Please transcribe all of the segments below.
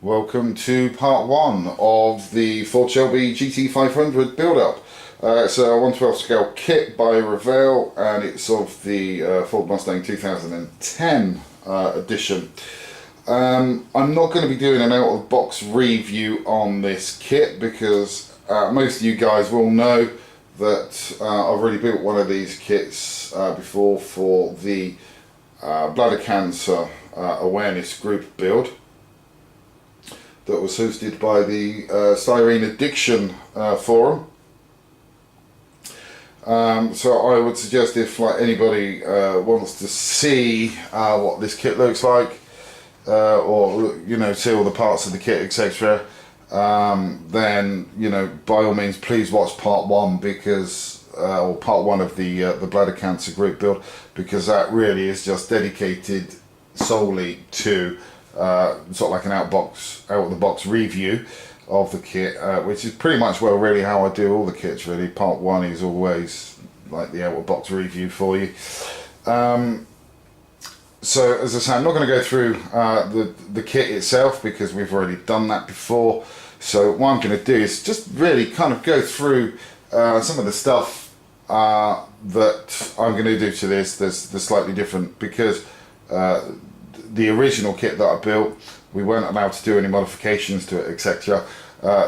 Welcome to part one of the Ford Shelby GT500 build-up. It's a 1/12 scale kit by Revell, and it's of the Ford Mustang 2010 edition. I'm not going to be doing an out-of-the-box review on this kit because most of you guys will know that I've already built one of these kits before for the bladder cancer awareness group build that was hosted by the Styrene Addiction forum. So I would suggest if anybody wants to see what this kit looks like, or see all the parts of the kit, etc., then by all means please watch part one, because or part one of the bladder cancer group build, because that really is just dedicated solely to sort of like an out of the box review of the kit, which is pretty much really how I do all the kits really. Part one is always like the out of the box review for you. So as I say, I'm not going to go through the kit itself because we've already done that before. So what I'm going to do is just really kind of go through some of the stuff that I'm going to do to this. There's slightly different because the original kit that I built, we weren't allowed to do any modifications to it, etc.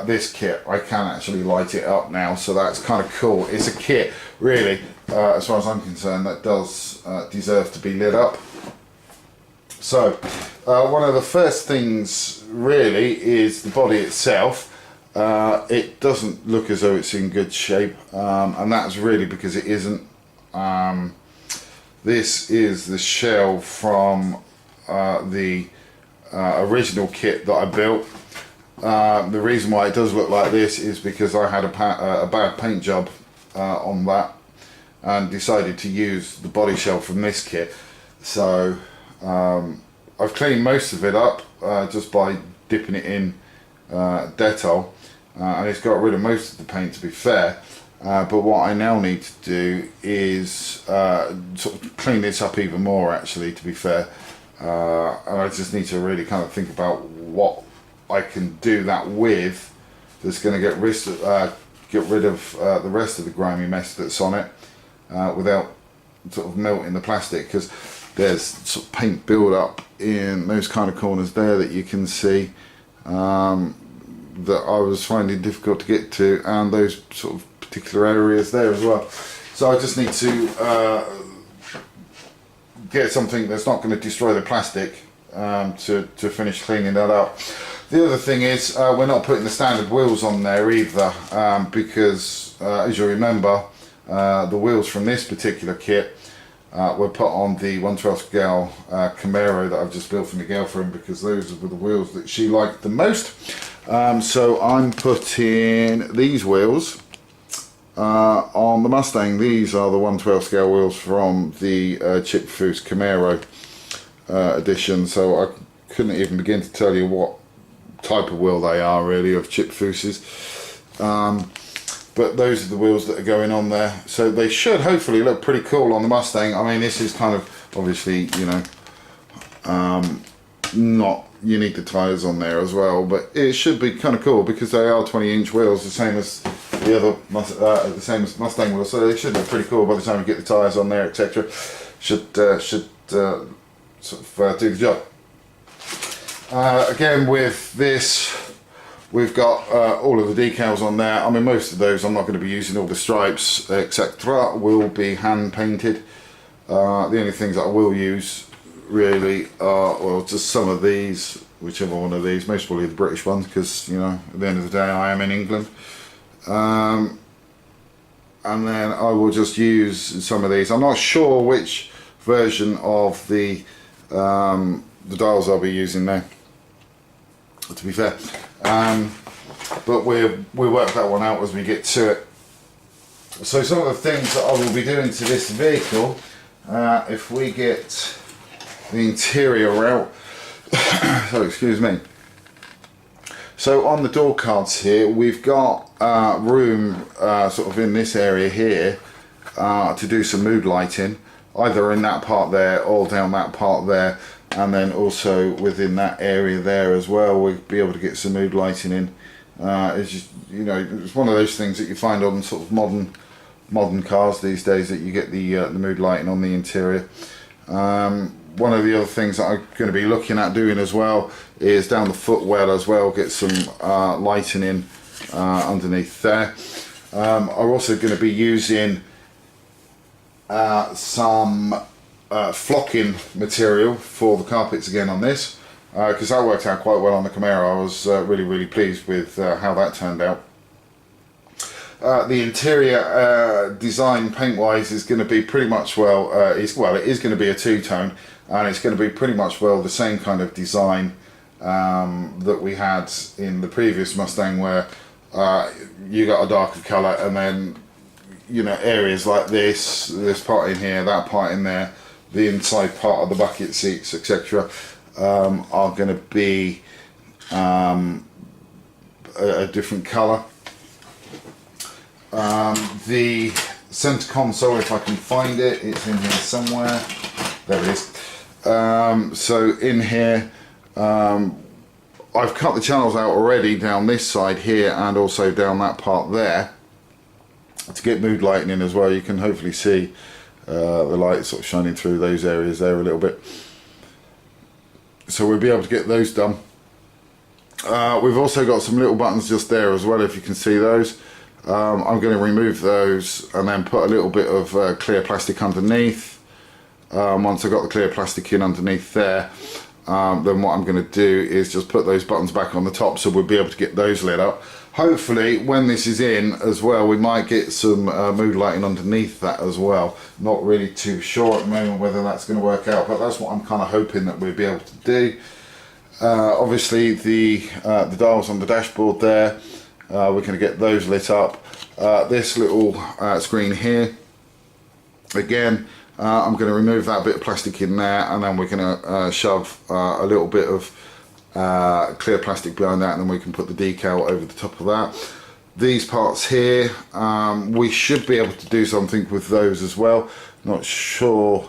This kit, I can actually light it up now, so that's kind of cool. It's a kit, really, as far as I'm concerned, that does deserve to be lit up. So, one of the first things, really, is the body itself. It doesn't look as though it's in good shape, and that's really because it isn't. This is the shell from the original kit that I built. The reason why it does look like this is because I had a bad paint job on that and decided to use the body shell from this kit. So I've cleaned most of it up just by dipping it in Decals, and it's got rid of most of the paint, to be fair. But what I now need to do is sort of clean this up even more, actually, to be fair. And I just need to really kind of think about what I can do that with that's going to get rid of the rest of the grimy mess that's on it without sort of melting the plastic, because there's sort of paint build up in those kind of corners there that you can see that I was finding difficult to get to, and those sort of particular areas there as well. So I just need to get something that's not going to destroy the plastic to finish cleaning that up. The other thing is we're not putting the standard wheels on there either, because as you remember, the wheels from this particular kit were put on the 1/12 scale Camaro that I've just built for my girlfriend, because those were the wheels that she liked the most. So I'm putting these wheels on the Mustang. These are the 1/12 scale wheels from the Chip Foose Camaro edition, so I couldn't even begin to tell you what type of wheel they are really, of Chip Foose's, but those are the wheels that are going on there, so they should hopefully look pretty cool on the Mustang. I mean, this is kind of obviously not, you need the tyres on there as well, but it should be kind of cool because they are 20-inch wheels, the same as the other Mustang wheels, so they should look pretty cool by the time you get the tyres on there, etc. Should sort of do the job. Again, with this, we've got all of the decals on there. I mean, most of those I'm not going to be using. All the stripes, etc., will be hand painted. The only things that I will use really are, well, just some of these, whichever one of these, most probably the British ones, because at the end of the day I am in England. And then I will just use some of these. I'm not sure which version of the dials I'll be using there, to be fair, but we'll work that one out as we get to it. So some of the things that I will be doing to this vehicle, if we get the interior out, so excuse me. So on the door cards here, we've got room sort of in this area here to do some mood lighting, either in that part there or down that part there. and then also within that area there as well, we'll be able to get some mood lighting in. It's just, you know, it's one of those things that you find on sort of modern cars these days, that you get the mood lighting on the interior. One of the other things that I'm going to be looking at doing as well is down the footwell as well, get some lighting in underneath there. I'm also going to be using some flocking material for the carpets again on this, because that worked out quite well on the Camaro. I was really pleased with how that turned out. The interior design paint wise is going to be pretty much it is going to be a two-tone, and it's going to be pretty much the same kind of design that we had in the previous Mustang, where you got a darker colour, and then, you know, areas like this part in here, that part in there, the inside part of the bucket seats, etc., are going to be a different colour. The centre console, if I can find it, it's in here somewhere. There it is. So in here, I've cut the channels out already down this side here, and also down that part there, to get mood lighting in as well. You can hopefully see the light sort of shining through those areas there a little bit. So we'll be able to get those done. We've also got some little buttons just there as well, if you can see those. I'm going to remove those and then put a little bit of clear plastic underneath. Once I've got the clear plastic in underneath there, then what I'm going to do is just put those buttons back on the top, so we'll be able to get those lit up. Hopefully when this is in as well, we might get some mood lighting underneath that as well. Not really too sure at the moment whether that's going to work out, but that's what I'm kind of hoping that we'll be able to do. Obviously the dials on the dashboard there, we're going to get those lit up. This little screen here, again, I'm going to remove that bit of plastic in there, and then we're going to shove a little bit of clear plastic behind that, and then we can put the decal over the top of that. These parts here, we should be able to do something with those as well. Not sure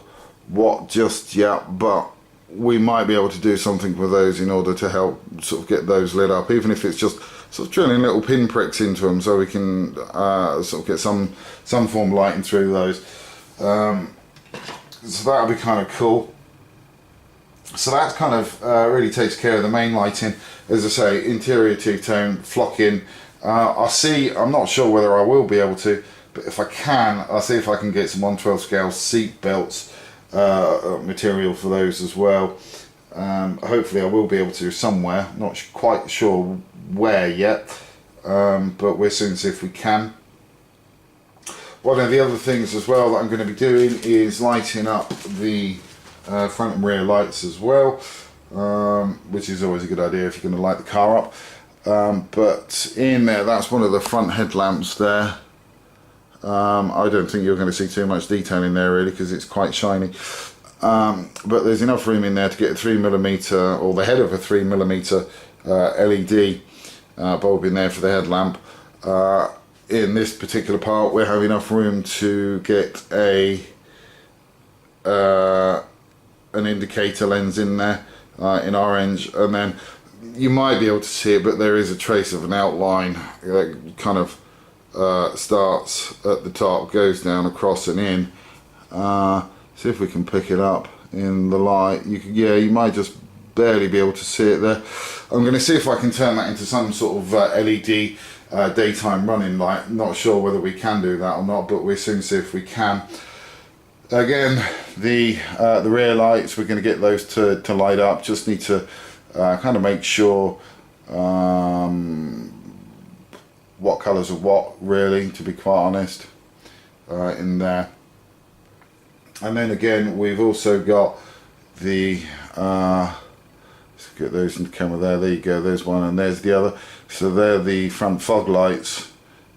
what just yet, but we might be able to do something with those in order to help sort of get those lit up, even if it's just sort of drilling little pin pricks into them, so we can sort of get some form of lighting through those. So that'll be kind of cool. So that kind of really takes care of the main lighting. As I say, interior two-tone, flocking. I'm not sure whether I will be able to, but if I can, I'll see if I can get some 1/12 scale seat belts material for those as well. Hopefully I will be able to somewhere, not quite sure where yet, but we'll soon see if we can. One of the other things as well that I'm going to be doing is lighting up the front and rear lights as well, which is always a good idea if you're going to light the car up. But in there, that's one of the front headlamps there. I don't think you're going to see too much detail in there really, because it's quite shiny. But there's enough room in there to get a 3mm, or the head of a 3mm LED bulb in there for the headlamp. In this particular part, we have enough room to get an indicator lens in there in orange, and then you might be able to see it, but there is a trace of an outline that kind of starts at the top, goes down across and in. See if we can pick it up in the light. You might just barely be able to see it there. I'm going to see if I can turn that into some sort of LED daytime running light. Not sure whether we can do that or not, but we'll soon see if we can. Again, the rear lights, we're going to get those to light up. Just need to kind of make sure what colours are what, really, to be quite honest, in there. And then again, we've also got the let's get those in the camera there. There you go, there's one and there's the other. So they're the front fog lights,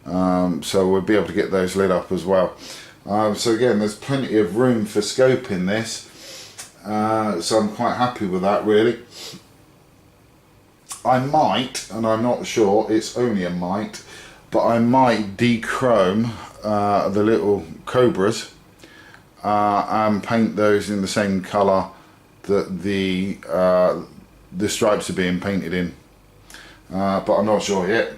so we'll be able to get those lit up as well. So again, there's plenty of room for scope in this, so I'm quite happy with that really. I might, and I'm not sure, it's only a might, but I might de-chrome the little Cobras and paint those in the same colour that the stripes are being painted in, but I'm not sure yet.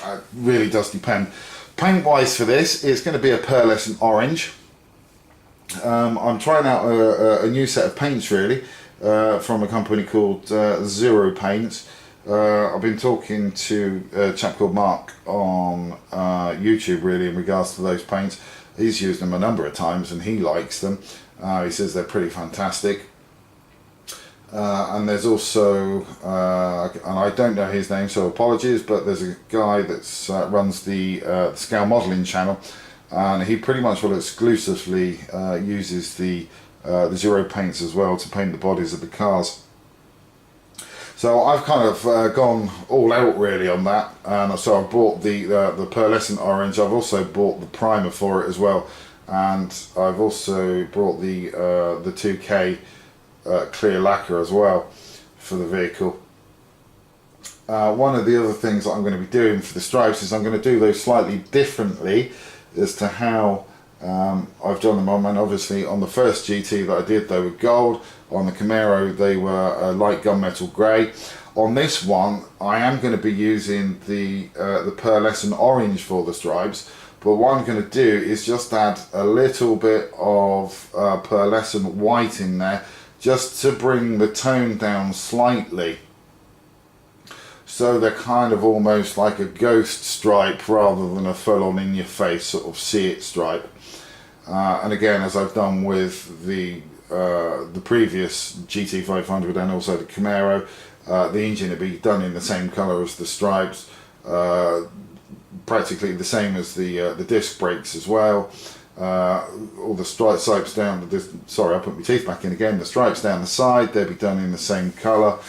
It really does depend. Paint wise for this, it's going to be a pearlescent orange. I'm trying out a new set of paints really, from a company called Zero Paints. I've been talking to a chap called Mark on YouTube really in regards to those paints. He's used them a number of times and he likes them. He says they're pretty fantastic. And there's also, and I don't know his name, so apologies, but there's a guy that runs the scale modelling channel, and he pretty much will exclusively uses the Zero paints as well to paint the bodies of the cars. So I've kind of gone all out really on that, and so I've bought the pearlescent orange. I've also bought the primer for it as well, and I've also brought the 2K clear lacquer as well for the vehicle. One of the other things that I'm going to be doing for the stripes is I'm going to do those slightly differently as to how I've done them on. And obviously on the first GT that I did they were gold, on the Camaro they were light gunmetal grey. On this one I am going to be using the pearlescent orange for the stripes, but what I'm going to do is just add a little bit of pearlescent white in there, just to bring the tone down slightly, so they're kind of almost like a ghost stripe rather than a full-on in-your-face sort of see-it stripe. And again, as I've done with the previous GT500 and also the Camaro, the engine will be done in the same colour as the stripes, practically the same as the disc brakes as well. All the stripes down sorry, I put my teeth back in again. The stripes down the side, they'll be done in the same colour.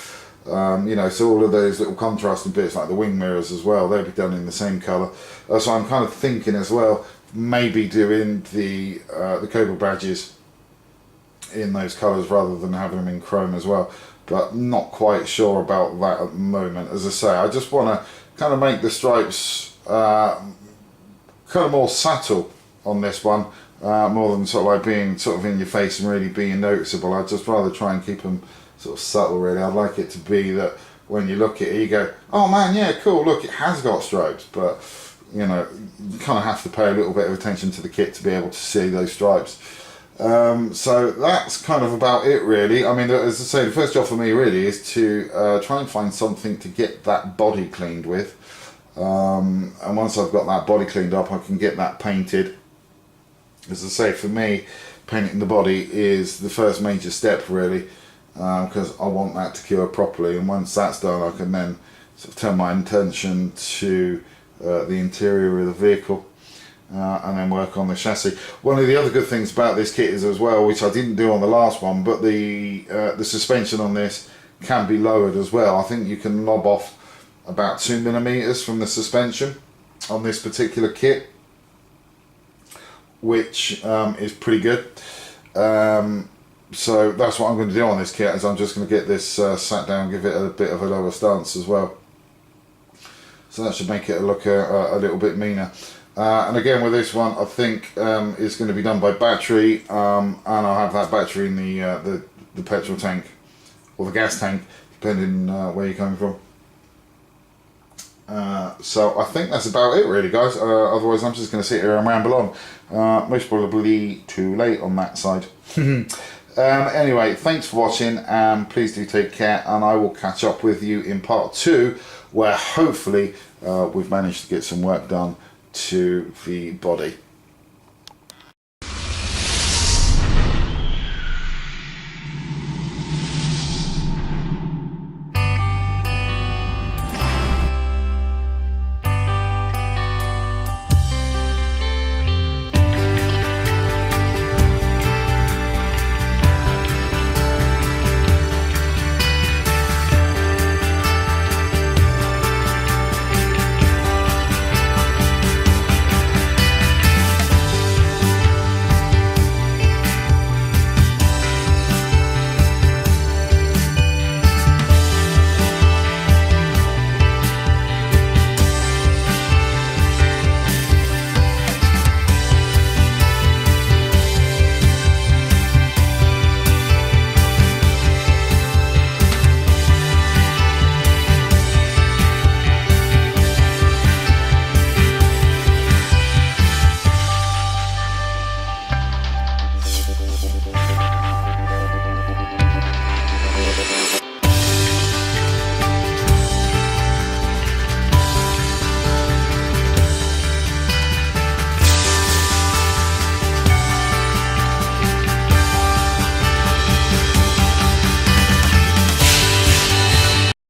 You know, so all of those little contrasting bits like the wing mirrors as well, they'll be done in the same colour. So I'm kind of thinking as well, maybe doing the Cobra badges in those colours rather than having them in chrome as well, but not quite sure about that at the moment. As I say, I just want to kind of make the stripes kind of more subtle on this one, more than sort of like being sort of in your face and really being noticeable. I'd just rather try and keep them sort of subtle really. I'd like it to be that when you look at it you go, oh man, yeah, cool, look, it has got stripes, but you know, you kind of have to pay a little bit of attention to the kit to be able to see those stripes. So that's kind of about it really. I mean, as I say, the first job for me really is to try and find something to get that body cleaned with, and once I've got that body cleaned up I can get that painted. As I say, for me, painting the body is the first major step really, because I want that to cure properly, and once that's done I can then sort of turn my attention to the interior of the vehicle, and then work on the chassis. One of the other good things about this kit is as well, which I didn't do on the last one, but the suspension on this can be lowered as well. I think you can lob off about 2mm from the suspension on this particular kit, which is pretty good. So that's what I'm going to do on this kit, is I'm just going to get this sat down, give it a bit of a lower stance as well. So that should make it look a little bit meaner. And again with this one, I think it's going to be done by battery, and I'll have that battery in the petrol tank or the gas tank, depending where you're coming from. So I think that's about it really, guys. Otherwise I'm just going to sit here and ramble on. Most probably too late on that side. Anyway, thanks for watching, and please do take care, and I will catch up with you in part 2, where hopefully we've managed to get some work done to the body.